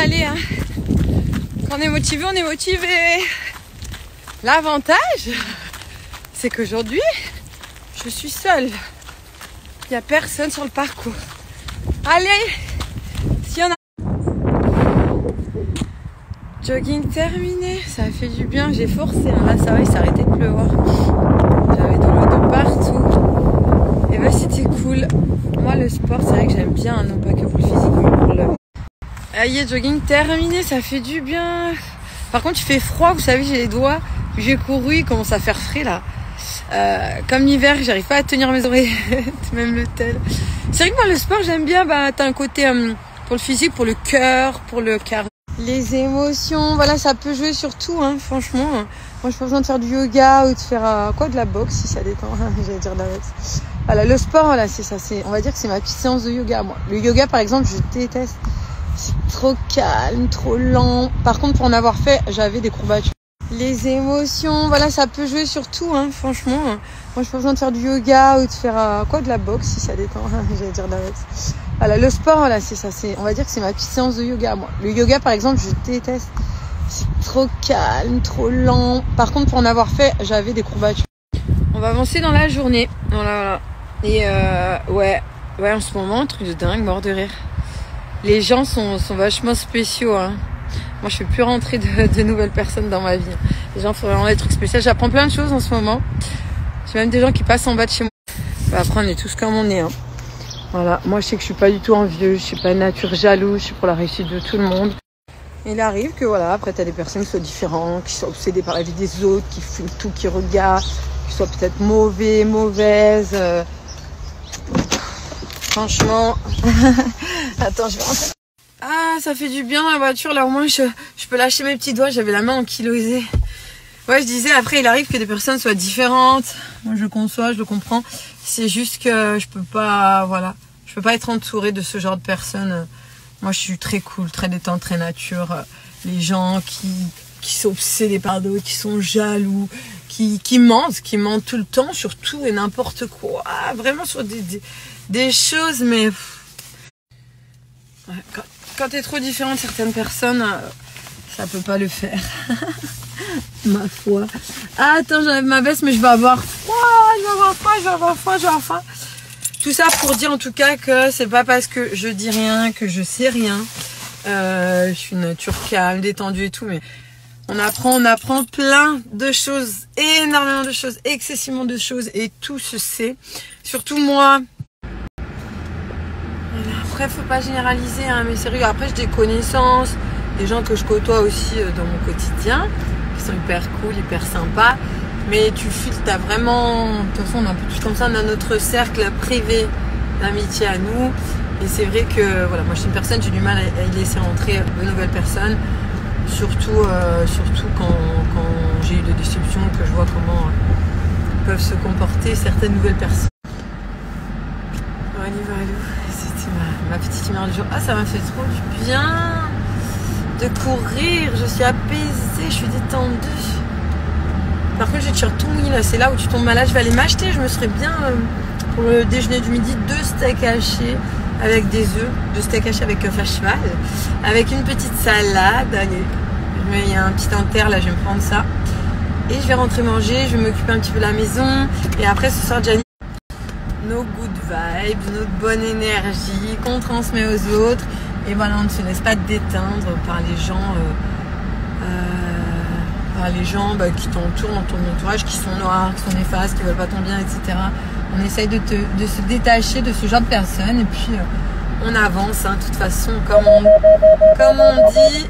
Allez, hein. Quand on est motivé, on est motivé. L'avantage, c'est qu'aujourd'hui, je suis seule. Il n'y a personne sur le parcours. Allez, s'il y en a. Jogging terminé, ça a fait du bien. J'ai forcé, hein. Là ça va, il s'est arrêté de pleuvoir. J'avais de l'eau de partout. Et ben c'était cool. Moi le sport, c'est vrai que j'aime bien, hein, non pas que pour le physique, mais pour le... Allez, jogging terminé, ça fait du bien. Par contre il fait froid, vous savez, j'ai les doigts. J'ai couru, il commence à faire frais là. Comme l'hiver, j'arrive pas à tenir mes oreillettes, même le tel. C'est vrai que moi le sport j'aime bien, bah t'as un côté pour le physique, pour le cœur, pour le cardio. Les émotions, voilà, ça peut jouer sur tout, hein, franchement. Moi, j'ai pas besoin de faire du yoga ou de faire de la boxe, si ça détend, j'allais dire de la boxe. Voilà, le sport, voilà, c'est ça. On va dire que c'est ma petite séance de yoga, moi. Le yoga, par exemple, je déteste. C'est trop calme, trop lent. Par contre, pour en avoir fait, j'avais des courbatures. Les émotions, voilà, ça peut jouer sur tout, hein, franchement. Moi, j'ai pas besoin de faire du yoga ou de faire de la boxe, si ça détend, j'allais dire de la boxe. Voilà, le sport, voilà, c'est ça. On va dire que c'est ma petite séance de yoga, moi. Le yoga, par exemple, je déteste. C'est trop calme, trop lent. Par contre, pour en avoir fait, j'avais des courbatures. On va avancer dans la journée. Voilà. Et ouais, en ce moment, un truc de dingue, mort de rire. Les gens sont vachement spéciaux, hein. Moi, je fais plus rentrer de nouvelles personnes dans ma vie. Les gens font vraiment des trucs spéciaux. J'apprends plein de choses en ce moment. J'ai même des gens qui passent en bas de chez moi. Bah, après, on est tous comme on est, hein. Voilà, moi je sais que je suis pas du tout envieuse, je suis pas une nature jalouse, je suis pour la réussite de tout le monde. Il arrive que voilà, après t'as des personnes qui soient différentes, qui soient obsédées par la vie des autres, qui fument tout, qui regardent, qui soient peut-être mauvaises. Franchement, attends, je vais rentrer. Ah, ça fait du bien la voiture, là au moins je peux lâcher mes petits doigts, j'avais la main ankylosée. Ouais, je disais, après il arrive que des personnes soient différentes. Moi je le conçois, je le comprends. C'est juste que je peux pas être entourée de ce genre de personnes. Moi je suis très cool, très détente, très nature. Les gens qui sont obsédés par d'autres, qui sont jaloux, qui mentent tout le temps sur tout et n'importe quoi. Vraiment sur des choses, mais... Ouais, quand t'es trop différent de certaines personnes, ça peut pas le faire. Ma foi. Ah, attends, j'enlève ma veste, mais je vais avoir froid. Tout ça pour dire en tout cas que c'est pas parce que je dis rien que je sais rien. Je suis une nature calme, détendue et tout, mais on apprend plein de choses, énormément de choses, excessivement de choses, et tout se sait. Surtout moi. Après, faut pas généraliser, hein, mais sérieux. Après, j'ai des connaissances, des gens que je côtoie aussi dans mon quotidien, qui sont hyper cool, hyper sympas. Mais tu filtres, t'as vraiment... De toute façon, on est un peu tous comme ça, on a notre cercle privé d'amitié à nous. Et c'est vrai que, voilà, moi je suis une personne, j'ai du mal à y laisser rentrer de nouvelles personnes. Surtout quand j'ai eu des déceptions, que je vois comment peuvent se comporter certaines nouvelles personnes. Allez, c'était ma petite humeur du jour. Ah, ça m'a fait trop du bien de courir, je suis apaisée, je suis détendue. Par contre, je tire tout mouillé là, c'est là où tu tombes malade. Je vais aller m'acheter, je me serais bien pour le déjeuner du midi 2 steaks hachés avec des œufs, 2 steaks hachés avec œufs à cheval, avec une petite salade. Allez, il y a un petit enterre là, je vais me prendre ça. Et je vais rentrer manger, je vais m'occuper un petit peu de la maison. Et après, ce soir, Gianni, nos good vibes, notre bonne énergie qu'on transmet aux autres. Et voilà, on ne se laisse pas déteindre par les gens. Qui t'entourent dans ton entourage, qui sont noirs, qui sont néfastes, qui veulent pas ton bien, etc. On essaye de se détacher de ce genre de personnes et puis on avance, hein, de toute façon, comme on dit,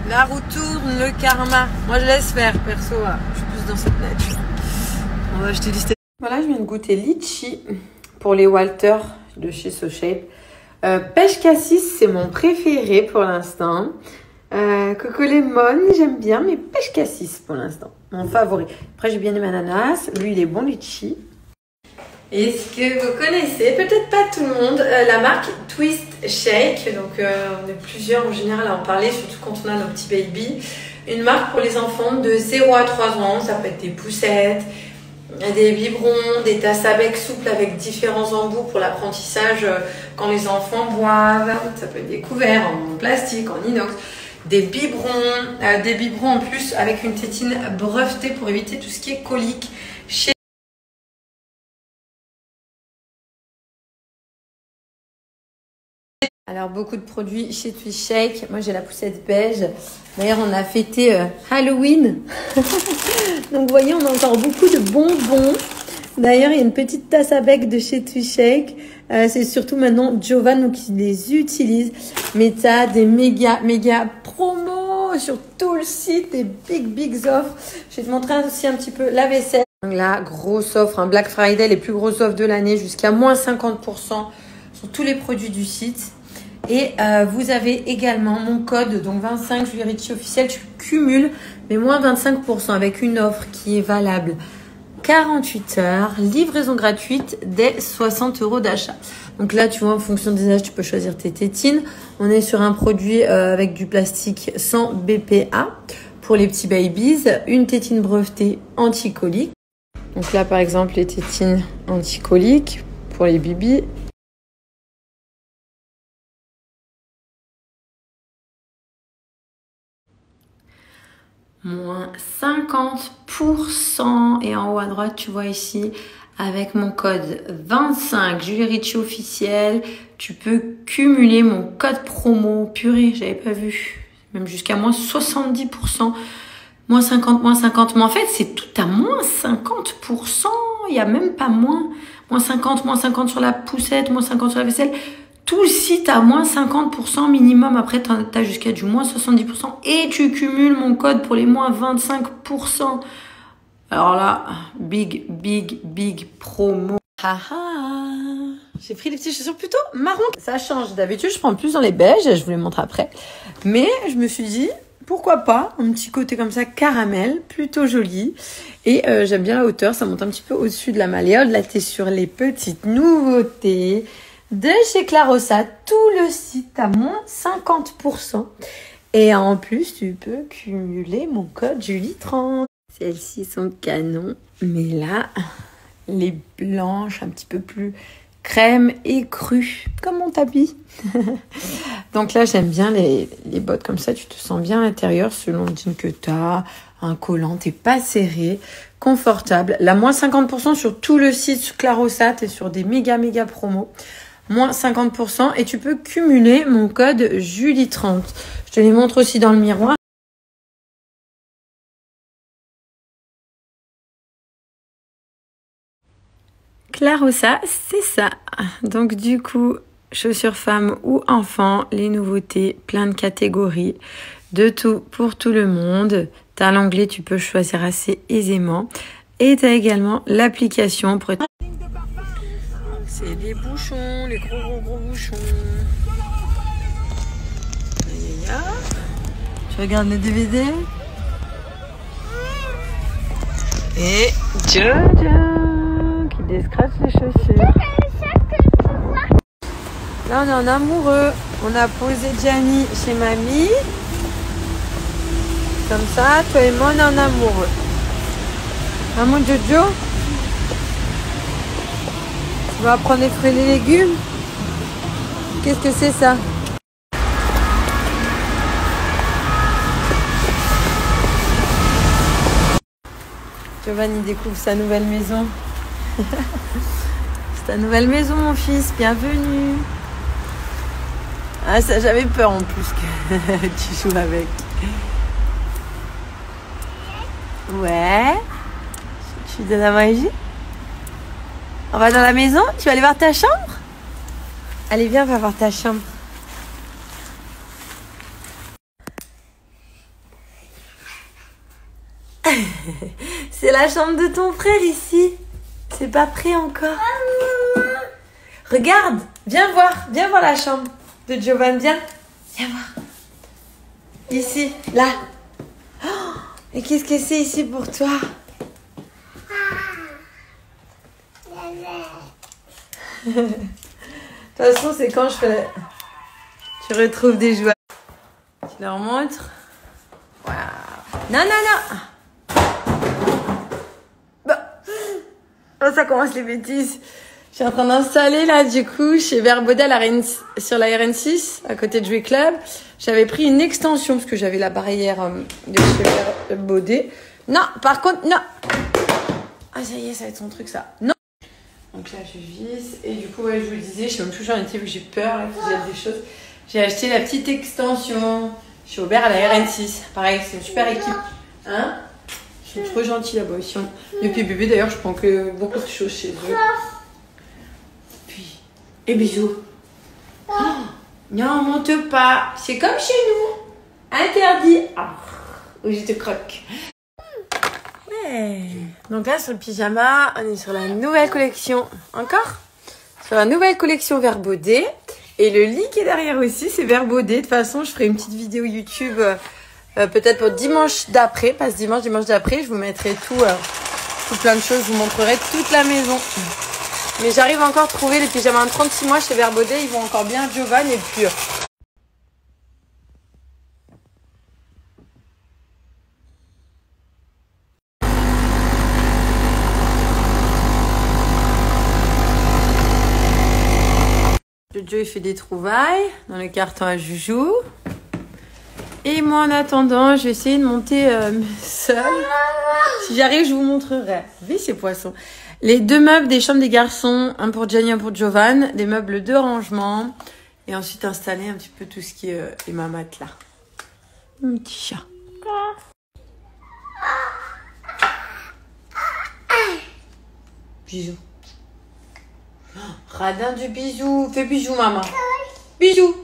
la roue tourne, le karma. Moi je laisse faire, perso, je suis plus dans cette nature. On va acheter du steak. Voilà, je viens de goûter litchi pour les Walter de chez So Shape. Pêche cassis, c'est mon préféré pour l'instant. Coco Lemon, j'aime bien, mais pêche cassis pour l'instant, mon favori. Après, j'ai bien aimé ananas. Lui, il est bon, litchi. Est-ce que vous connaissez, peut-être pas tout le monde, la marque Twist Shake. Donc, on est plusieurs en général à en parler, surtout quand on a nos petits babies. Une marque pour les enfants de 0 à 3 ans. Ça peut être des poussettes, des biberons, des tasses à bec souples avec différents embouts pour l'apprentissage quand les enfants boivent. Ça peut être des couverts en plastique, en inox. Des biberons en plus avec une tétine brevetée pour éviter tout ce qui est colique. Alors beaucoup de produits chez TwiShake. Moi j'ai la poussette beige. D'ailleurs on a fêté Halloween. Donc vous voyez on a encore beaucoup de bonbons. D'ailleurs il y a une petite tasse à bec de chez TwiShake. C'est surtout maintenant Jovan qui les utilise. Mais tu as des méga promos sur tout le site. Des big offres. Je vais te montrer aussi un petit peu la vaisselle. Donc là grosse offre, un Black Friday, les plus grosses offres de l'année jusqu'à moins 50% sur tous les produits du site. Et vous avez également mon code, donc 25 Julie Ricci officiel, tu cumules, mais moins 25% avec une offre qui est valable 48 heures, livraison gratuite dès 60 € d'achat. Donc là, tu vois, en fonction des âges, tu peux choisir tes tétines. On est sur un produit avec du plastique sans BPA pour les petits babies, une tétine brevetée anti-colique. Donc là, par exemple, les tétines anti-coliques pour les bibis. Moins 50%. Et en haut à droite, tu vois ici, avec mon code 25 Julie Ricci officiel, tu peux cumuler mon code promo. Purée, j'avais pas vu. Même jusqu'à moins 70%. Moins 50, moins 50. Mais en fait, c'est tout à moins 50%. Il n'y a même pas moins. Moins 50 sur la poussette, moins 50 sur la vaisselle. Tout le site à moins 50% minimum. Après, tu as jusqu'à du moins 70%. Et tu cumules mon code pour les moins 25%. Alors là, big promo. J'ai pris des petites chaussures plutôt marron. Ça change. D'habitude, je prends plus dans les beiges. Je vous les montre après. Mais je me suis dit, pourquoi pas un petit côté comme ça, caramel, plutôt joli. Et j'aime bien la hauteur. Ça monte un petit peu au-dessus de la malléole. Là, tu es sur les petites nouveautés de chez Clarossa, tout le site à moins 50%. Et en plus, tu peux cumuler mon code Julie30. Celles-ci sont canon, mais là, les blanches un petit peu plus crème et crues, comme mon tapis. Donc là, j'aime bien les bottes comme ça, tu te sens bien à l'intérieur selon le jean que tu as. Un collant, t'es pas serré, confortable. Là, moins 50% sur tout le site Clarossa, t'es sur des méga promos. Moins 50% et tu peux cumuler mon code Julie30. Je te les montre aussi dans le miroir. Clarossa, c'est ça. Donc du coup, chaussures femmes ou enfants, les nouveautés, plein de catégories, de tout pour tout le monde. T'as l'onglet, tu peux choisir assez aisément. Et t'as également l'application pour être... C'est les bouchons, les gros bouchons. Aïe. Tu regardes le DVD. Et Jojo qui descrache les chaussures. Là on est en amoureux. On a posé Gianni chez mamie. Comme ça, toi et moi on est en amoureux. Maman Jojo. Tu vas prendre les fruits et les légumes. Qu'est-ce que c'est ça? Giovanni découvre sa nouvelle maison. C'est ta nouvelle maison mon fils, bienvenue. Ah ça j'avais peur en plus que tu joues avec. Ouais. Tu donnes à manger? On va dans la maison? Tu vas aller voir ta chambre? Allez, viens, on va voir ta chambre. C'est la chambre de ton frère ici. C'est pas prêt encore. Regarde, viens voir la chambre de Giovanni. Viens voir. Ici, là. Oh, et qu'est-ce que c'est ici pour toi? De toute façon, c'est quand je fais tu retrouves des jouets. Tu leur montres. Waouh. Non. Bah. Oh, ça commence les bêtises. Je suis en train d'installer là, du coup, chez Verbaudet sur la RN6, à côté de Jouy Club. J'avais pris une extension parce que j'avais la barrière de chez Verbaudet. Non, par contre, non. Ah, ça y est, ça va être son truc, ça. Non. Donc là, je visse. Et du coup, ouais, je vous le disais, je sais même plus où j'en étais vu que j'ai peur, là, que vous avez des choses. J'ai acheté la petite extension chez Aubert à la RN6. Pareil, c'est une super équipe. Hein? Ils sont trop gentils là-bas aussi. Depuis bébé, d'ailleurs, je prends que beaucoup de choses chez eux. Puis, et bisous. Oh, non, monte pas. C'est comme chez nous. Interdit. Ah, où je te croque. Ouais. Donc là, sur le pyjama, on est sur la nouvelle collection. Encore? Sur la nouvelle collection Verbaudet. Et le lit qui est derrière aussi, c'est Verbaudet. De toute façon, je ferai une petite vidéo YouTube peut-être pour dimanche d'après. Pas ce dimanche d'après. Je vous mettrai tout plein de choses. Je vous montrerai toute la maison. Mais j'arrive encore à trouver les pyjamas en 36 mois chez Verbaudet. Ils vont encore bien à Giovanni et puis... Jojo, il fait des trouvailles dans le carton à Joujou. Et moi, en attendant, je vais essayer de monter seule. Si j'arrive, je vous montrerai. Oui, ces poissons. Les deux meubles des chambres des garçons, un pour Gianni, un pour Giovanni. Des meubles de rangement. Et ensuite, installer un petit peu tout ce qui est ma matelas. Mon petit chat. Bisous. Radin du bisou. Fais bisou, maman. Bisous.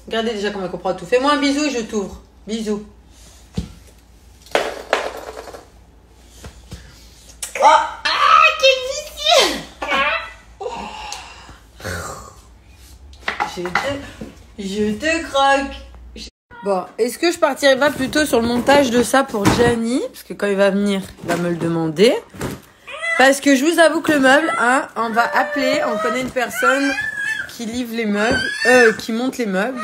Regardez déjà comment elle comprend tout. Fais-moi un bisou et je t'ouvre. Bisous. Oh. Ah, quel vicieux. Je te croque. Bon, est-ce que je partirai pas plutôt sur le montage de ça pour Gianni? Parce que quand il va venir, il va me le demander. Parce que je vous avoue que le meuble, hein, on va appeler, on connaît une personne qui livre les meubles, qui monte les meubles.